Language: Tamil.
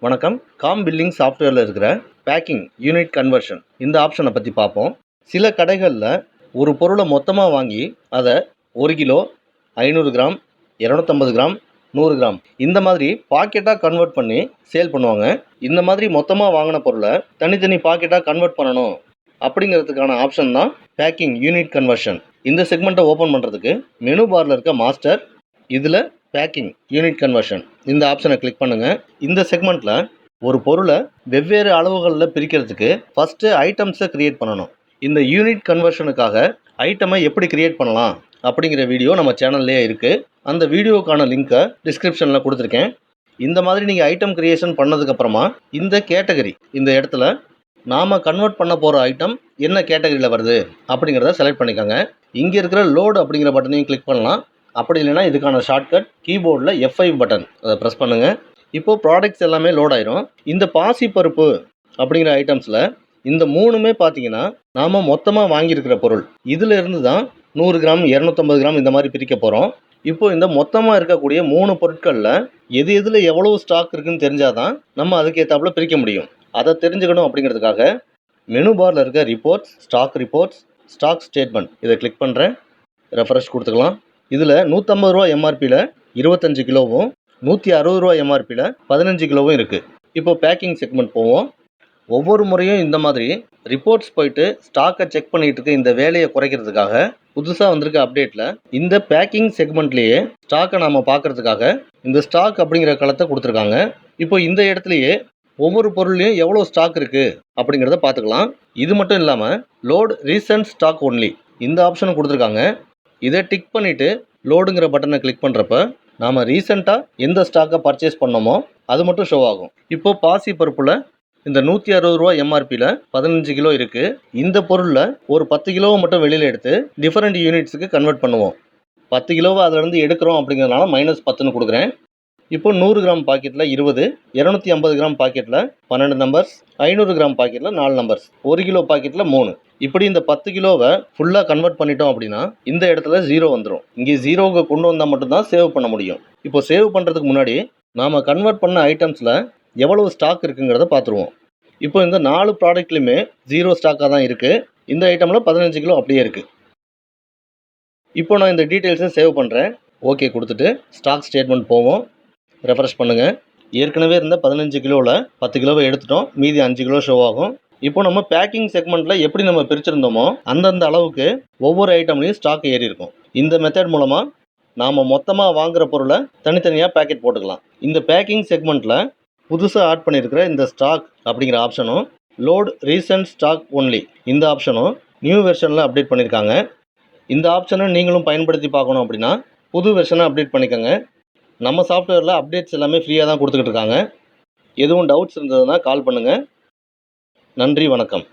வணக்கம். காம் பில்லிங் சாஃப்ட்வேரில் இருக்கிற பேக்கிங் யூனிட் கன்வர்ஷன் இந்த ஆப்ஷனை பற்றி பார்ப்போம். சில கடைகளில் ஒரு பொருளை மொத்தமாக வாங்கி அதை 1 கிலோ, 500 கிராம், 250 கிராம், 100 கிராம் இந்த மாதிரி பாக்கெட்டாக கன்வெர்ட் பண்ணி சேல் பண்ணுவாங்க. இந்த மாதிரி மொத்தமாக வாங்கின பொருளை தனித்தனி பாக்கெட்டாக கன்வெர்ட் பண்ணணும் அப்படிங்கிறதுக்கான ஆப்ஷன் தான் பேக்கிங் யூனிட் கன்வர்ஷன். இந்த செக்மெண்ட்டை ஓப்பன் பண்ணுறதுக்கு மெனு பாரில் இருக்க மாஸ்டர், இதில் பேக்கிங் யூனிட் கன்வர்ஷன் இந்த ஆப்ஷனை கிளிக் பண்ணுங்கள். இந்த செக்மெண்ட்டில் ஒரு பொருளை வெவ்வேறு அளவுகளில் பிரிக்கிறதுக்கு ஃபஸ்ட்டு ஐட்டம்ஸை க்ரியேட் பண்ணணும். இந்த யூனிட் கன்வர்ஷனுக்காக ஐட்டமை எப்படி க்ரியேட் பண்ணலாம் அப்படிங்கிற வீடியோ நம்ம சேனல்லே இருக்குது. அந்த வீடியோக்கான லிங்க்கை டிஸ்கிரிப்ஷனில் கொடுத்துருக்கேன். இந்த மாதிரி நீங்கள் ஐட்டம் க்ரியேஷன் பண்ணதுக்கப்புறமா இந்த கேட்டகரி இந்த இடத்துல நாம் கன்வெர்ட் பண்ண போகிற ஐட்டம் என்ன கேட்டகரியில் வருது அப்படிங்கிறத செலக்ட் பண்ணிக்கோங்க. இங்கே இருக்கிற லோடு அப்படிங்கிற பட்டனையும் கிளிக் பண்ணலாம். அப்படி இல்லைனா இதுக்கான ஷார்ட்கட் கீபோர்டில் F5 பட்டன் அதை ப்ரெஸ் பண்ணுங்கள். இப்போது ப்ராடக்ட்ஸ் எல்லாமே லோட் ஆயிரும். இந்த பாசிப்பருப்பு அப்படிங்கிற ஐட்டம்ஸில் இந்த 3மே பார்த்தீங்கன்னா நாம் மொத்தமாக வாங்கியிருக்கிற பொருள். இதில் இருந்து தான் 100 கிராம், 250 கிராம் இந்த மாதிரி பிரிக்க போகிறோம். இப்போது இந்த மொத்தமாக இருக்கக்கூடிய 3 பொருட்களில் எது எதில் எவ்வளவு ஸ்டாக் இருக்குதுன்னு தெரிஞ்சால் தான் நம்ம அதுக்கேற்றாப்புல பிரிக்க முடியும். அதை தெரிஞ்சுக்கணும் அப்படிங்கிறதுக்காக மெனு பாரில் இருக்க ரிப்போர்ட்ஸ், ஸ்டாக் ஸ்டேட்மெண்ட் இதை கிளிக் பண்ணுறேன். ரெஃப்ரெஷ் கொடுத்துக்கலாம். இதில் 150 ரூபா எம்ஆர்பியில் 25 கிலோவும், 160 ரூபா எம்ஆர்பியில் 15 கிலோவும் இருக்குது. இப்போ பேக்கிங் செக்மெண்ட் போவோம். ஒவ்வொரு முறையும் இந்த மாதிரி ரிப்போர்ட்ஸ் போயிட்டு ஸ்டாக்கை செக் பண்ணிகிட்டு இருக்க இந்த வேலையை குறைக்கிறதுக்காக புதுசாக வந்திருக்க அப்டேட்டில் இந்த பேக்கிங் செக்மெண்ட்லேயே ஸ்டாக்கை நாம் பார்க்குறதுக்காக இந்த ஸ்டாக் அப்படிங்கிற களத்தை கொடுத்துருக்காங்க. இப்போ இந்த இடத்துலையே ஒவ்வொரு பொருள்லையும் எவ்வளோ ஸ்டாக் இருக்குது அப்படிங்கிறத பார்த்துக்கலாம். இது மட்டும் இல்லாமல் லோட் ரீசன்ட் ஸ்டாக் ஒன்லி இந்த ஆப்ஷனும் கொடுத்துருக்காங்க. இதை டிக் பண்ணிவிட்டு லோடுங்கிற பட்டனை கிளிக் பண்ணுறப்ப நாம் ரீசெண்டாக எந்த ஸ்டாக்கை பர்ச்சேஸ் பண்ணோமோ அது மட்டும் ஷோ ஆகும். இப்போது பாசி பருப்பில் இந்த 160 ரூபா எம்ஆர்பியில் 15 கிலோ இருக்குது. இந்த பொருளில் ஒரு 10 கிலோவை மட்டும் வெளியில் எடுத்து டிஃபரெண்ட் யூனிட்ஸுக்கு கன்வெர்ட் பண்ணுவோம். 10 கிலோவை அதிலேருந்து எடுக்கிறோம் அப்படிங்கிறதுனால -10ன்னு கொடுக்குறேன். இப்போ 100 கிராம் பாக்கெட்டில் 20, 250 கிராம் பாக்கெட்டில் 12 நம்பர்ஸ், 500 கிராம் பாக்கெட்டில் 4 நம்பர்ஸ், 1 கிலோ பாக்கெட்டில் 3. இப்படி இந்த 10 கிலோவை ஃபுல்லாக கன்வெர்ட் பண்ணிட்டோம் அப்படின்னா இந்த இடத்துல 0 வந்துடும். இங்கே 0க்கு கொண்டு வந்தால் மட்டும்தான் சேவ் பண்ண முடியும். இப்போ சேவ் பண்ணுறதுக்கு முன்னாடி நாம் கன்வெர்ட் பண்ண ஐட்டம்ஸில் எவ்வளவு ஸ்டாக் இருக்குங்கிறத பார்த்துருவோம். இப்போ இந்த 4 ப்ராடக்ட்லையுமே 0 ஸ்டாக்காக தான் இருக்குது. இந்த ஐட்டமில் 15 கிலோ அப்படியே இருக்குது. இப்போ நான் இந்த டீட்டெயில்ஸை சேவ் பண்ணுறேன். ஓகே கொடுத்துட்டு ஸ்டாக் ஸ்டேட்மெண்ட் போவோம். ரெஃப்ரெஷ் பண்ணுங்கள். ஏற்கனவே இருந்த 15 கிலோவில் 10 கிலோவை எடுத்துட்டோம். மீதி 5 கிலோ ஷோ ஆகும். இப்போ நம்ம பேக்கிங் செக்மெண்ட்டில் எப்படி நம்ம பிரிச்சிருந்தோமோ அந்தந்த அளவுக்கு ஒவ்வொரு ஐட்டம்லையும் ஸ்டாக் ஏறி இருக்கும். இந்த மெத்தட் மூலமாக நாம் மொத்தமாக வாங்குகிற பொருளை தனித்தனியாக பேக்கெட் போட்டுக்கலாம். இந்த பேக்கிங் செக்மெண்ட்டில் புதுசாக ஆட் பண்ணியிருக்கிற இந்த ஸ்டாக் அப்படிங்கிற ஆப்ஷனும் லோட் ரீசன்ட் ஸ்டாக் ஒன்லி இந்த ஆப்ஷனும் நியூ வெர்ஷனில் அப்டேட் பண்ணியிருக்காங்க. இந்த ஆப்ஷனை நீங்களும் பயன்படுத்தி பார்க்கணும் அப்படின்னா புது வெர்ஷனை அப்டேட் பண்ணிக்கோங்க. நம்ம சாஃப்ட்வேரில் அப்டேட்ஸ் எல்லாமே ஃப்ரீயாக தான் கொடுத்துக்கிட்டு இருக்காங்க. எதுவும் டவுட்ஸ் இருந்ததுன்னா கால் பண்ணுங்கள். நன்றி, வணக்கம்.